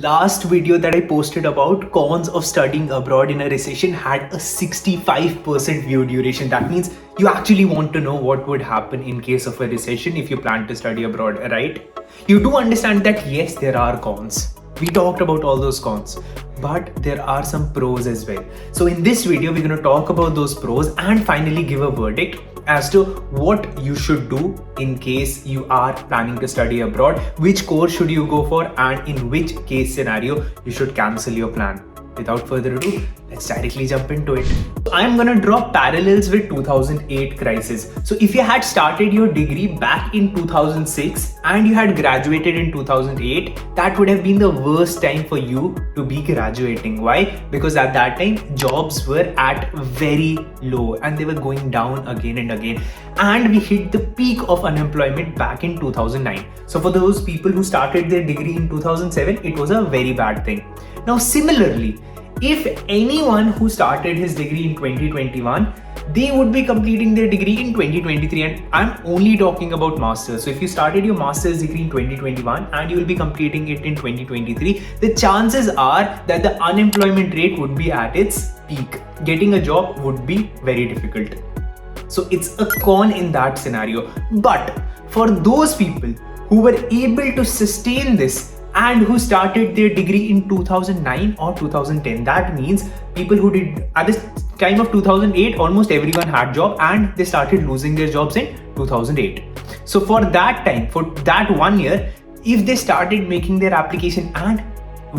Last video that I posted about cons of studying abroad in a recession had a 65% view duration. That means you actually want to know what would happen in case of a recession if you plan to study abroad, right? You do understand that yes, there are cons. We talked about all those cons, but there are some pros as well. So in this video, we're going to talk about those pros and finally give a verdict as to what you should do in case you are planning to study abroad, which course should you go for, and in which case scenario you should cancel your plan. Without further ado, let's directly jump into it. I'm gonna draw parallels with 2008 crisis. So if you had started your degree back in 2006 and you had graduated in 2008, that would have been the worst time for you to be graduating. Why? Because at that time, jobs were at very low and they were going down again and again. And we hit the peak of unemployment back in 2009. So for those people who started their degree in 2007, it was a very bad thing. Now, similarly, if anyone who started his degree in 2021, they would be completing their degree in 2023, and I'm only talking about masters. So if you started your master's degree in 2021 and you will be completing it in 2023, the chances are that the unemployment rate would be at its peak. Getting a job would be very difficult. So it's a con in that scenario. But for those people who were able to sustain this and who started their degree in 2009 or 2010. That means people who did at this time of 2008, almost everyone had job and they started losing their jobs in 2008. So for that time, for that 1 year, if they started making their application and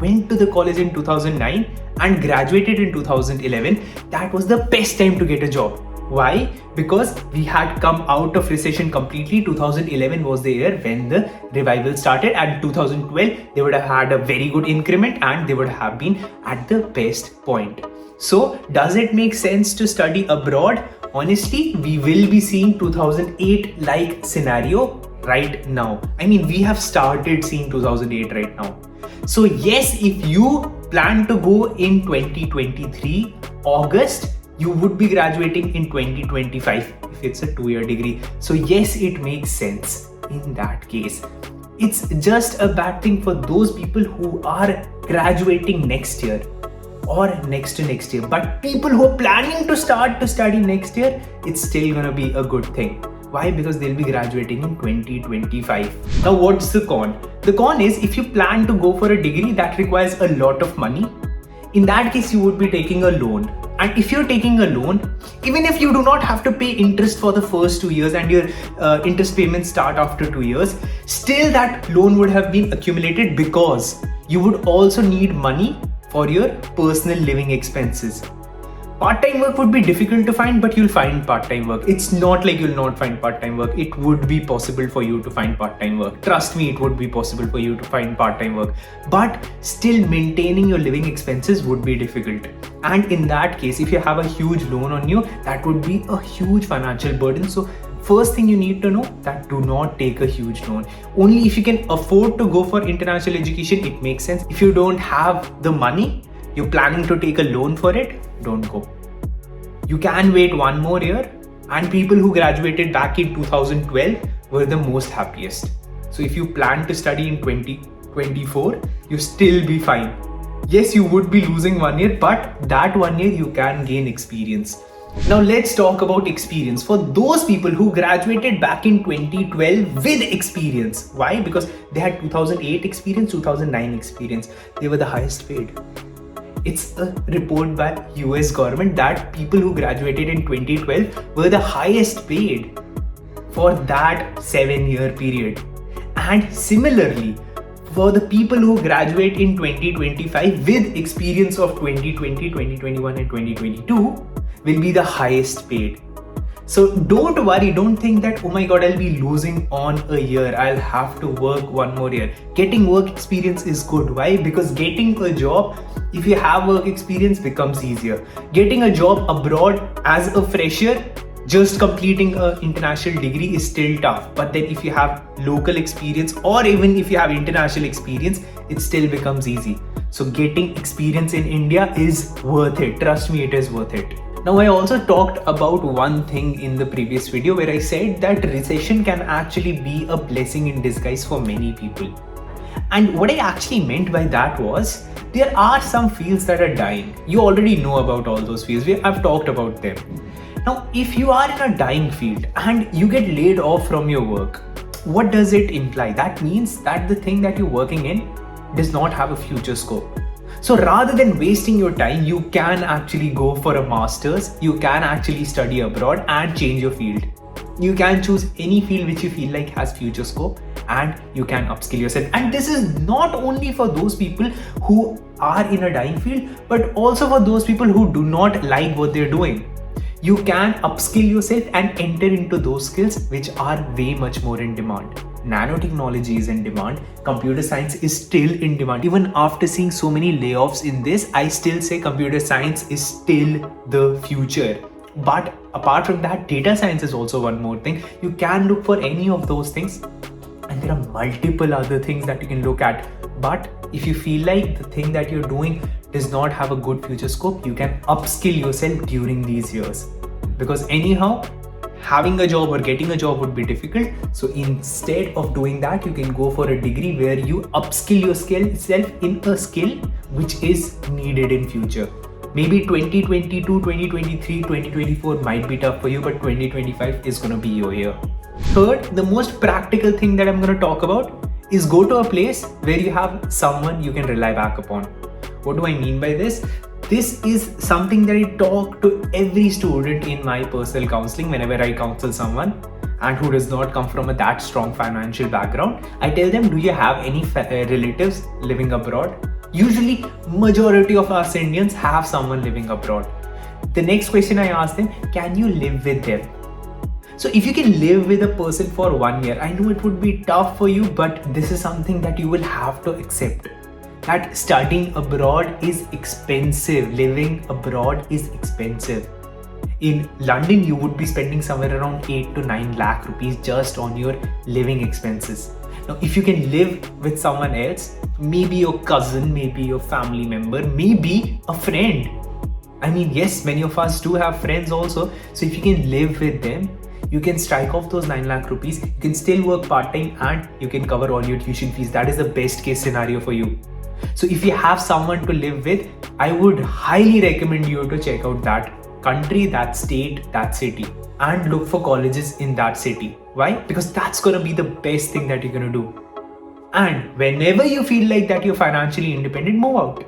went to the college in 2009 and graduated in 2011, that was the best time to get a job. Why? Because we had come out of recession completely. 2011 was the year when the revival started, and 2012 they would have had a very good increment and they would have been at the best point. So does it make sense to study abroad? Honestly, we will be seeing 2008 like scenario right now. I mean, we have started seeing 2008 right now. So yes, if you plan to go in 2023 August, you would be graduating in 2025 if it's a 2-year degree. So yes, it makes sense in that case. It's just a bad thing for those people who are graduating next year or next to next year. But people who are planning to start to study next year, it's still gonna be a good thing. Why? Because they'll be graduating in 2025. Now, what's the con? The con is if you plan to go for a degree that requires a lot of money, in that case, you would be taking a loan. And if you're taking a loan, even if you do not have to pay interest for the first 2 years and your interest payments start after 2 years, still that loan would have been accumulated because you would also need money for your personal living expenses. Part-time work would be difficult to find, but you'll find part-time work. It's not like you'll not find part-time work. It would be possible for you to find part-time work. Trust me, it would be possible for you to find part-time work. But still maintaining your living expenses would be difficult. And in that case, if you have a huge loan on you, that would be a huge financial burden. So first thing you need to know that do not take a huge loan. Only if you can afford to go for international education, it makes sense. If you don't have the money, you're planning to take a loan for it, don't go. You can wait 1 more year, and people who graduated back in 2012 were the most happiest. So if you plan to study in 2024, you still be fine. Yes, you would be losing 1 year, but that 1 year you can gain experience. Now let's talk about experience. For those people who graduated back in 2012 with experience, why? Because they had 2008 experience, 2009 experience. They were the highest paid. It's a report by US government that people who graduated in 2012 were the highest paid for that 7-year period. And similarly, for the people who graduate in 2025 with experience of 2020, 2021 and 2022 will be the highest paid. So don't worry, don't think that, oh my god, I'll be losing on a year, I'll have to work 1 more year. Getting work experience is good. Why? Because getting a job, if you have work experience, becomes easier. Getting a job abroad as a fresher, just completing an international degree is still tough. But then if you have local experience or even if you have international experience, it still becomes easy. So getting experience in India is worth it. Trust me, it is worth it. Now, I also talked about one thing in the previous video where I said that recession can actually be a blessing in disguise for many people. And what I actually meant by that was, there are some fields that are dying. You already know about all those fields. I've talked about them. Now, if you are in a dying field and you get laid off from your work, what does it imply? That means that the thing that you're working in does not have a future scope. So rather than wasting your time, you can actually go for a master's, you can actually study abroad and change your field. You can choose any field which you feel like has future scope, and you can upskill yourself. And this is not only for those people who are in a dying field, but also for those people who do not like what they're doing. You can upskill yourself and enter into those skills which are way much more in demand. Nanotechnology is in demand. Computer science is still in demand. Even after seeing so many layoffs in this, I still say computer science is still the future. But apart from that, data science is also one more thing. You can look for any of those things, and there are multiple other things that you can look at. But if you feel like the thing that you're doing does not have a good future scope, you can upskill yourself during these years. Because anyhow, having a job or getting a job would be difficult. So instead of doing that, you can go for a degree where you upskill yourself in a skill which is needed in future. Maybe 2022, 2023, 2024 might be tough for you, but 2025 is going to be your year. Third, the most practical thing that I'm going to talk about is go to a place where you have someone you can rely back upon. What do I mean by this? This is something that I talk to every student in my personal counseling whenever I counsel someone and who does not come from that strong financial background. I tell them, do you have any relatives living abroad? Usually, majority of us Indians have someone living abroad. The next question I ask them, can you live with them? So if you can live with a person for 1 year, I know it would be tough for you, but this is something that you will have to accept. That studying abroad is expensive. Living abroad is expensive. In London, you would be spending somewhere around 8 to 9 lakh rupees just on your living expenses. Now, if you can live with someone else, maybe your cousin, maybe your family member, maybe a friend. I mean, yes, many of us do have friends also. So if you can live with them, you can strike off those 9 lakh rupees. You can still work part-time and you can cover all your tuition fees. That is the best case scenario for you. So if you have someone to live with, I would highly recommend you to check out that country, that state, that city, and look for colleges in that city. Why? Because that's going to be the best thing that you're going to do. And whenever you feel like that you're financially independent, move out.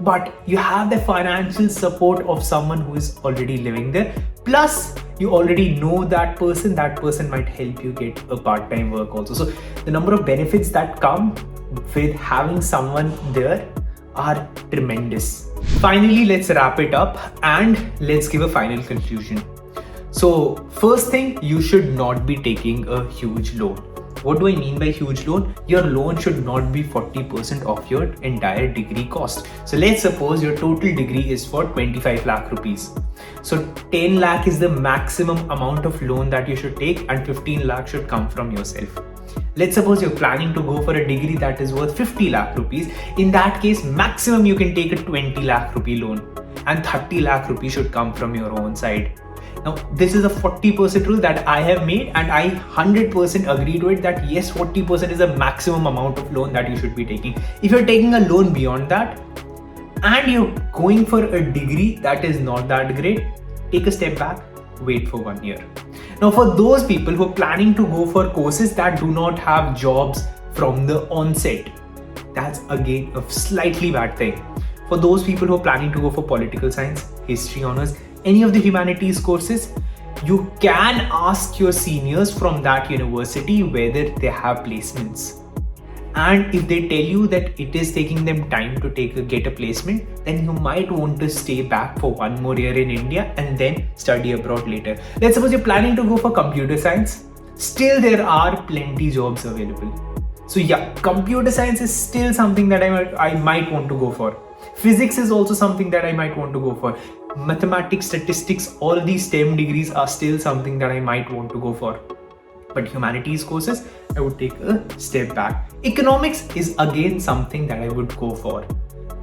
But you have the financial support of someone who is already living there. Plus, you already know that person might help you get a part-time work also. So the number of benefits that come with having someone there are tremendous. Finally, let's wrap it up and let's give a final conclusion. So first thing, you should not be taking a huge loan. What do I mean by huge loan? Your loan should not be 40% of your entire degree cost. So let's suppose your total degree is for 25 lakh rupees. So 10 lakh is the maximum amount of loan that you should take, and 15 lakh should come from yourself. Let's suppose you're planning to go for a degree that is worth 50 lakh rupees. In that case, maximum you can take a 20 lakh rupee loan, and 30 lakh rupees should come from your own side. Now, this is a 40% rule that I have made, and I 100% agree to it that yes, 40% is the maximum amount of loan that you should be taking. If you're taking a loan beyond that and you're going for a degree that is not that great, take a step back, wait for 1 year. Now, for those people who are planning to go for courses that do not have jobs from the onset, that's again a slightly bad thing. For those people who are planning to go for political science, history honors, any of the humanities courses, you can ask your seniors from that university whether they have placements. And if they tell you that it is taking them time to get a placement, then you might want to stay back for 1 more year in India and then study abroad later. Let's suppose you're planning to go for computer science. Still, there are plenty jobs available. So yeah, computer science is still something that I might want to go for. Physics is also something that I might want to go for. Mathematics, statistics, all these STEM degrees are still something that I might want to go for. But humanities courses, I would take a step back. Economics is again something that I would go for.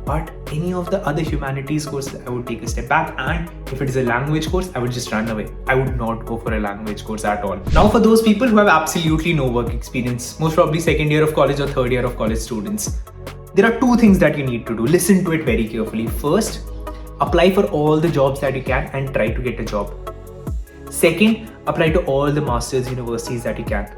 But any of the other humanities course, I would take a step back, and if it is a language course, I would just run away. I would not go for a language course at all. Now for those people who have absolutely no work experience, most probably second year of college or third year of college students, there are two things that you need to do. Listen to it very carefully. First, apply for all the jobs that you can and try to get a job. Second, apply to all the master's universities that you can.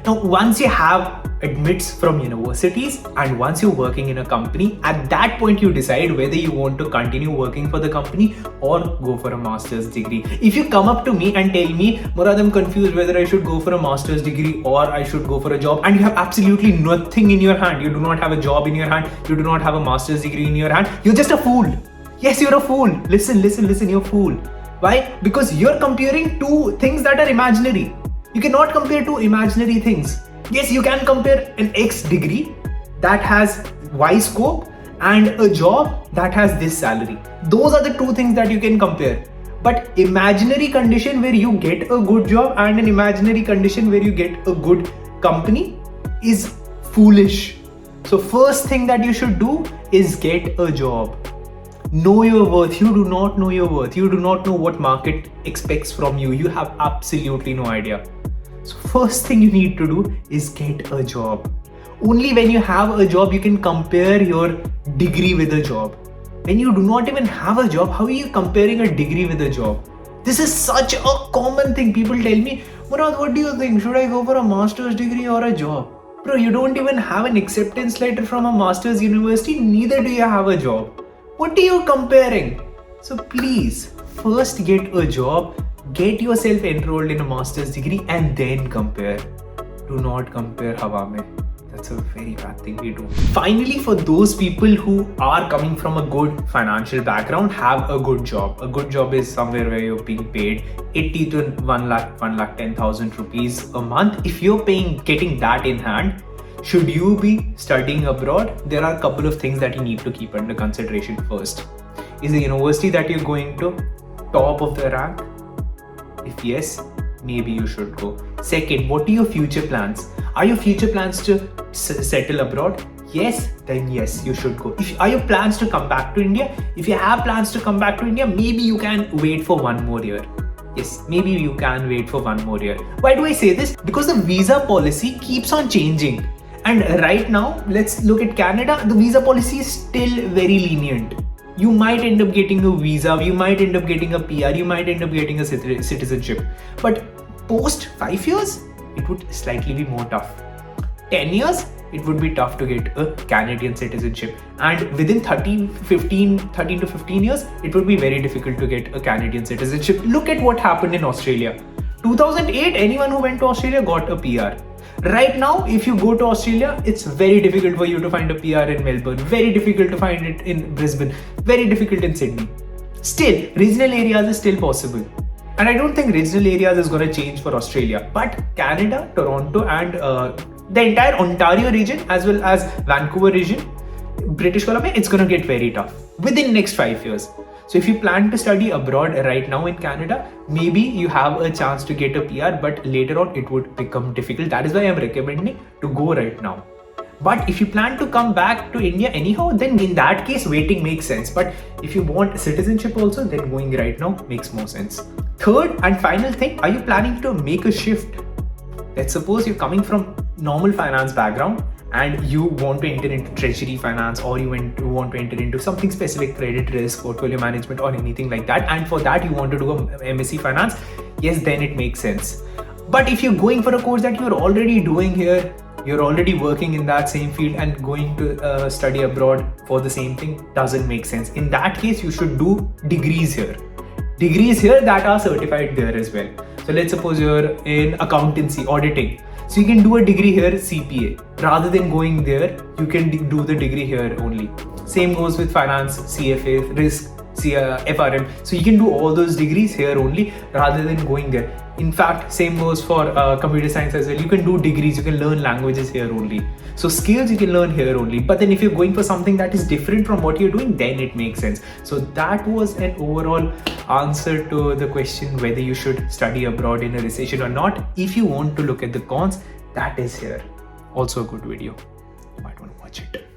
Now, once you have admits from universities and once you're working in a company, at that point you decide whether you want to continue working for the company or go for a master's degree. If you come up to me and tell me, Murad, I'm confused whether I should go for a master's degree or I should go for a job, and you have absolutely nothing in your hand, you do not have a job in your hand, you do not have a master's degree in your hand, you're just a fool. Yes, you're a fool. Listen, you're a fool. Why? Because you're comparing two things that are imaginary. You cannot compare two imaginary things. Yes, you can compare an X degree that has Y scope and a job that has this salary. Those are the two things that you can compare. But imaginary condition where you get a good job and an imaginary condition where you get a good company is foolish. So first thing that you should do is get a job. Know your worth. You do not know your worth. You do not know what market expects from you. You have absolutely no idea. So first thing you need to do is get a job. Only when you have a job, you can compare your degree with a job. When you do not even have a job, how are you comparing a degree with a job? This is such a common thing. People tell me, Murad, what do you think? Should I go for a master's degree or a job? Bro, you don't even have an acceptance letter from a master's university. Neither do you have a job. What are you comparing? So please, first get a job, get yourself enrolled in a master's degree and then compare. Do not compare hawa mein. That's a very bad thing we do. Finally, for those people who are coming from a good financial background, have a good job. A good job is somewhere where you're being paid 80 to 1,10,000 rupees a month. If you're getting that in hand, should you be studying abroad? There are a couple of things that you need to keep under consideration. First, is the university that you're going to top of the rank? If yes, maybe you should go. Second, what are your future plans? Are your future plans to settle abroad? Yes, then yes, you should go. Are your plans to come back to India? If you have plans to come back to India, maybe you can wait for one more year. Yes, maybe you can wait for one more year. Why do I say this? Because the visa policy keeps on changing. And right now, let's look at Canada. The visa policy is still very lenient. You might end up getting a visa, you might end up getting a PR, you might end up getting a citizenship. But post 5 years, it would slightly be more tough. 10 years, it would be tough to get a Canadian citizenship. And within 13 to 15 years, it would be very difficult to get a Canadian citizenship. Look at what happened in Australia. 2008, anyone who went to Australia got a PR. Right now, if you go to Australia, it's very difficult for you to find a PR in Melbourne, very difficult to find it in Brisbane, very difficult in Sydney. Still, regional areas is still possible. And I don't think regional areas is going to change for Australia. But Canada, Toronto and the entire Ontario region as well as Vancouver region, British Columbia, it's going to get very tough within next 5 years. So if you plan to study abroad right now in Canada, maybe you have a chance to get a PR, but later on it would become difficult. That is why I'm recommending to go right now. But if you plan to come back to India anyhow, then in that case, waiting makes sense. But if you want citizenship also, then going right now makes more sense. Third and final thing, are you planning to make a shift? Let's suppose you're coming from normal finance background and you want to enter into treasury finance, or you want to enter into something specific, credit risk, portfolio management or anything like that, and for that you want to do a MSc finance, yes, then it makes sense. But if you're going for a course that you're already doing here, you're already working in that same field, and going to study abroad for the same thing doesn't make sense. In that case, you should do degrees here that are certified there as well. So let's suppose you're in accountancy, auditing. So you can do a degree here, CPA. Rather than going there, you can do the degree here only. Same goes with finance, CFA, risk, FRM. So you can do all those degrees here only rather than going there. In fact, same goes for computer science as well. You can do degrees, you can learn languages here only. So skills you can learn here only. But then if you're going for something that is different from what you're doing, then it makes sense. So that was an overall answer to the question whether you should study abroad in a recession or not. If you want to look at the cons, that is here. Also a good video. You might want to watch it.